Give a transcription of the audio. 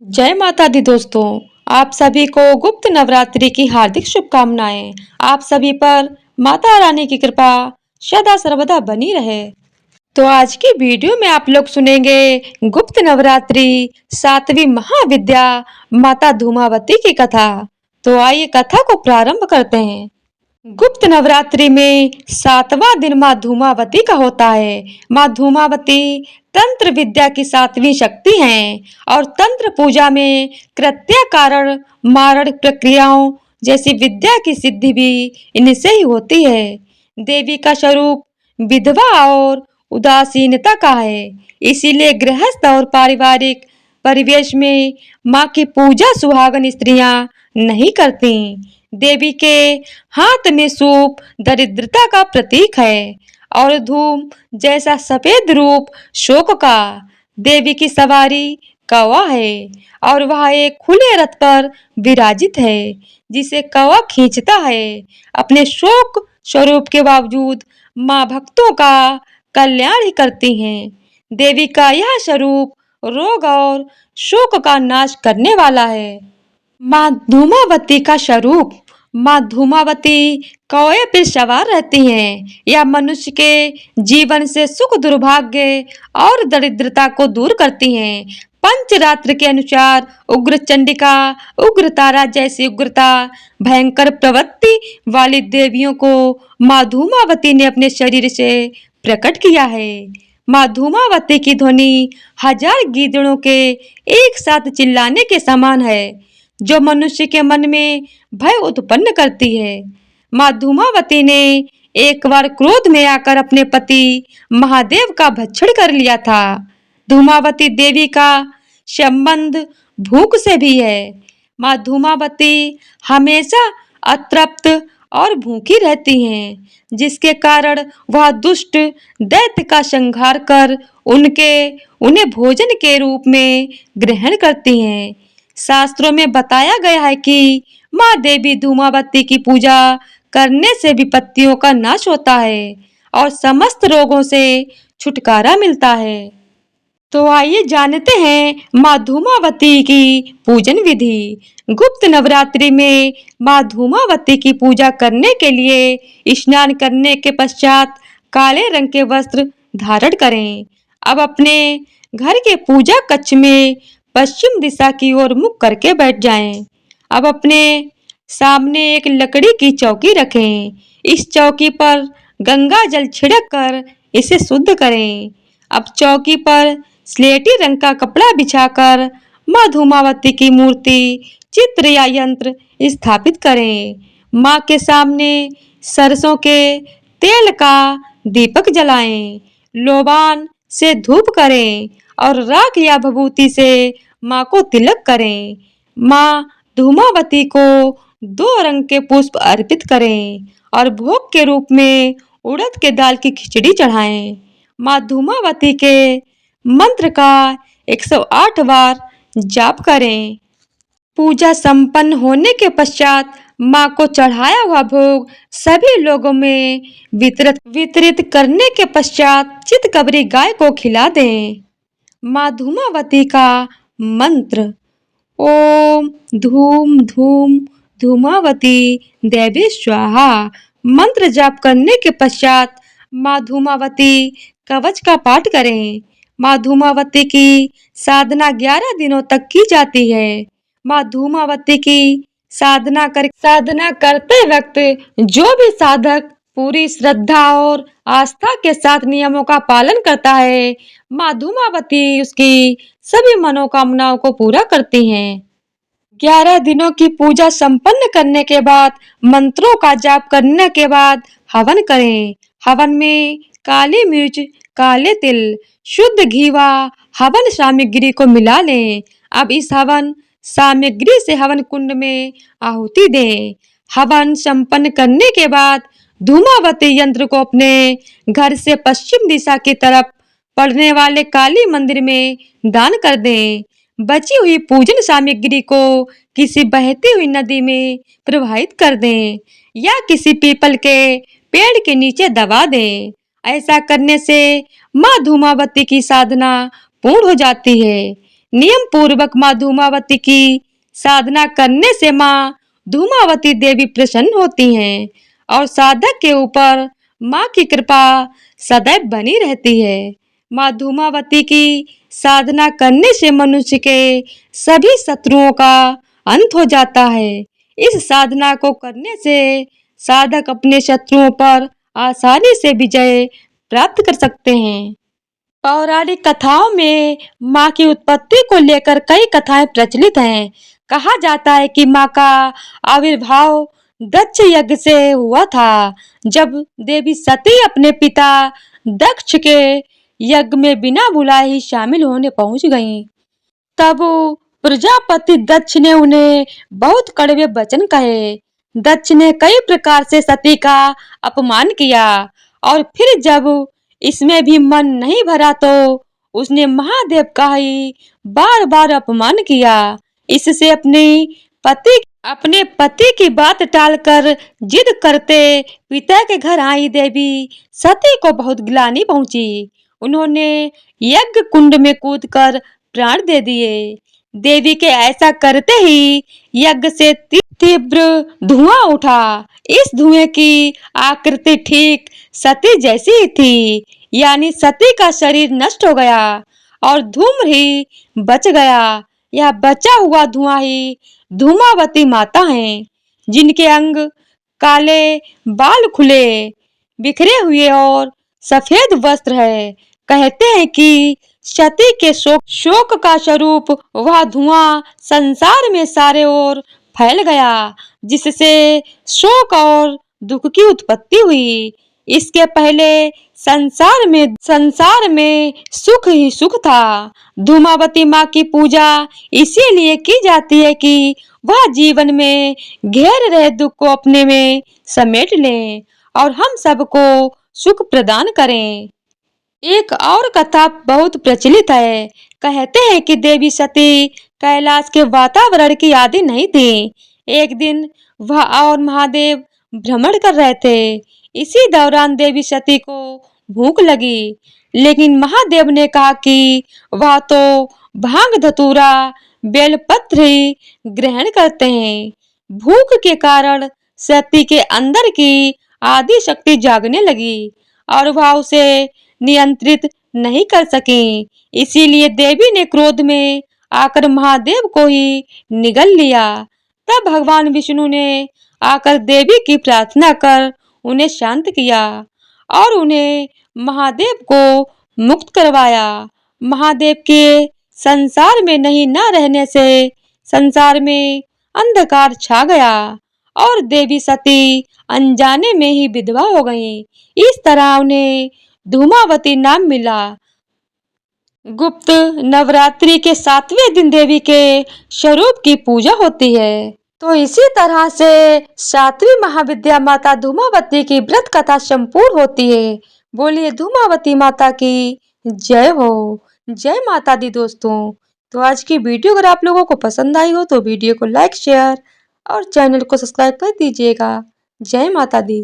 जय माता दी दोस्तों। आप सभी को गुप्त नवरात्रि की हार्दिक शुभकामनाएं। आप सभी पर माता रानी की कृपा सदा सर्वदा बनी रहे। तो आज की वीडियो में आप लोग सुनेंगे गुप्त नवरात्रि सातवीं महाविद्या माता धूमावती की कथा। तो आइए कथा को प्रारंभ करते हैं। गुप्त नवरात्रि में सातवां दिन माँ धूमावती का होता है। माँ धूमावती तंत्र विद्या की सातवीं शक्ति हैं और तंत्र पूजा में कृत्या कारण मारण प्रक्रियाओं जैसी विद्या की सिद्धि भी इनसे ही होती है। देवी का स्वरूप विधवा और उदासीनता का है, इसीलिए गृहस्थ और पारिवारिक परिवेश में माँ की पूजा सुहागन स्त्रियां नहीं करती। देवी के हाथ में सूप दरिद्रता का प्रतीक है और धूम जैसा सफेद रूप शोक का। देवी की सवारी कौवा है और वह एक खुले रथ पर विराजित है जिसे कौवा खींचता है। अपने शोक स्वरूप के बावजूद माँ भक्तों का कल्याण ही करती हैं। देवी का यह स्वरूप रोग और शोक का नाश करने वाला है। माँ धूमावती का स्वरूप। माँ धूमावती कौए पर सवार रहती हैं। यह मनुष्य के जीवन से सुख दुर्भाग्य और दरिद्रता को दूर करती हैं। पंचरात्र के अनुसार उग्र चंडिका उग्र तारा जैसी उग्रता भयंकर प्रवृत्ति वाली देवियों को माँ धूमावती ने अपने शरीर से प्रकट किया है। माँ धूमावती की ध्वनि हजार गीदड़ों के एक साथ चिल्लाने के समान है जो मनुष्य के मन में भय उत्पन्न करती है। माँ धूमावती ने एक बार क्रोध में आकर अपने पति महादेव का भक्षण कर लिया था। धूमावती देवी का संबंध भूख से भी है। माँ धूमावती हमेशा अतृप्त और भूखी रहती हैं, जिसके कारण वह दुष्ट दैत्य का संहार कर उन्हें भोजन के रूप में ग्रहण करती हैं। शास्त्रों में बताया गया है कि माँ देवी धूमावती की पूजा करने से विपत्तियों का नाश होता है और समस्त रोगों से छुटकारा मिलता है। तो आइए जानते हैं माँ धूमावती की पूजन विधि। गुप्त नवरात्रि में माँ धूमावती की पूजा करने के लिए स्नान करने के पश्चात काले रंग के वस्त्र धारण करें। अब अपने घर के पूजा कक्ष में पश्चिम दिशा की ओर मुख करके बैठ जाएं। अब अपने सामने एक लकड़ी की चौकी रखें। इस चौकी पर गंगा जल छिड़क कर इसे शुद्ध करें। अब चौकी पर स्लेटी रंग का कपड़ा बिछाकर माँ धूमावती की मूर्ति चित्र या यंत्र स्थापित करें। माँ के सामने सरसों के तेल का दीपक जलाएं। लोबान से धूप करें और राख या भभूति से माँ को तिलक करें। माँ धूमावती को 2 रंग के पुष्प अर्पित करें और भोग के रूप में उड़द के दाल की खिचड़ी चढ़ाएं। माँ धूमावती के मंत्र का 108 बार जाप करें। पूजा संपन्न होने के पश्चात माँ को चढ़ाया हुआ भोग सभी लोगों में वितरित करने के पश्चात चितकबरी गाय को खिला दें। माँ धूमावती का मंत्र। ओम धूम धूम धूमावती देवी स्वाहा। मंत्र जाप करने के पश्चात माँ धूमावती कवच का पाठ करें। माँ धूमावती की साधना 11 दिनों तक की जाती है। माँ धूमावती की साधना करते वक्त जो भी साधक पूरी श्रद्धा और आस्था के साथ नियमों का पालन करता है, माँ धूमावती उसकी सभी मनोकामनाओं को पूरा करती हैं। 11 दिनों की पूजा संपन्न करने के बाद मंत्रों का जाप करने के बाद हवन करें। हवन में काली मिर्च, काले तिल, शुद्ध घी व हवन सामग्री को मिला लें। अब इस हवन सामग्री से हवन कुंड में आहुति दें। हवन संपन्न करने के बाद धूमावती यंत्र को अपने घर से पश्चिम दिशा की तरफ पड़ने वाले काली मंदिर में दान कर दें। बची हुई पूजन सामग्री को किसी बहती हुई नदी में प्रवाहित कर दें या किसी पीपल के पेड़ के नीचे दबा दें। ऐसा करने से माँ धूमावती की साधना पूर्ण हो जाती है। नियम पूर्वक माँ धूमावती की साधना करने से माँ धूमावती देवी प्रसन्न होती हैं और साधक के ऊपर माँ की कृपा सदैव बनी रहती है। माँ धूमावती की साधना करने से मनुष्य के सभी शत्रुओं का अंत हो जाता है। इस साधना को करने से साधक अपने शत्रुओं पर आसानी से विजय प्राप्त कर सकते हैं। पौराणिक कथाओं में माँ की उत्पत्ति को लेकर कई कथाएं प्रचलित हैं। कहा जाता है कि माँ का आविर्भाव दक्ष यज्ञ से हुआ था। जब देवी सती अपने पिता दक्ष के यज्ञ में बिना बुलाए ही शामिल होने पहुंच गईं। तब प्रजापति दक्ष ने उन्हें बहुत कड़वे वचन कहे। दक्ष ने कई प्रकार से सती का अपमान किया और फिर जब इसमें भी मन नहीं भरा तो उसने महादेव का ही बार बार अपमान किया। इससे अपने पति की बात टालकर जिद करते पिता के घर आई देवी सती को बहुत ग्लानि पहुंची। उन्होंने यज्ञ कुंड में कूदकर प्राण दे दिए। देवी के ऐसा करते ही यज्ञ से तीव्र धुआं उठा। इस धुएं की आकृति ठीक सती जैसी ही थी, यानी सती का शरीर नष्ट हो गया और धूम्र ही बच गया। यह बचा हुआ धुआं ही धूमावती माता हैं, जिनके अंग काले, बाल खुले, बिखरे हुए और सफेद वस्त्र है। कहते हैं कि सती के शोक का स्वरूप वह धुआं संसार में सारे ओर फैल गया, जिससे शोक और दुख की उत्पत्ति हुई। इसके पहले संसार में सुख ही सुख था। धूमावती माँ की पूजा इसीलिए की जाती है कि वह जीवन में घेर रहे दुख को अपने में समेट लें और हम सबको सुख प्रदान करें। एक और कथा बहुत प्रचलित है। कहते हैं कि देवी सती कैलाश के वातावरण की आदी नहीं थी। एक दिन वह और महादेव भ्रमण कर रहे थे। इसी दौरान देवी सती को भूख लगी, लेकिन महादेव ने कहा कि वह तो भांग धतूरा बेलपत्र ही ग्रहण करते हैं। भूख के कारण सती के अंदर की आदि शक्ति जागने लगी और वह उसे नियंत्रित नहीं कर सकी। इसीलिए देवी ने क्रोध में आकर महादेव को ही निगल लिया। तब भगवान विष्णु ने आकर देवी की प्रार्थना कर उन्हें शांत किया और उन्हें महादेव को मुक्त करवाया। महादेव के संसार में नहीं न रहने से संसार में अंधकार छा गया और देवी सती अनजाने में ही विधवा हो गईं। इस तरह उन्हें धूमावती नाम मिला। गुप्त नवरात्रि के 7वें दिन देवी के स्वरूप की पूजा होती है। तो इसी तरह से 7वीं महाविद्या माता धूमावती की व्रत कथा संपूर्ण होती है। बोलिए धूमावती माता की जय हो। जय माता दी दोस्तों। तो आज की वीडियो अगर आप लोगों को पसंद आई हो तो वीडियो को लाइक, शेयर और चैनल को सब्सक्राइब कर दीजिएगा। जय माता दी।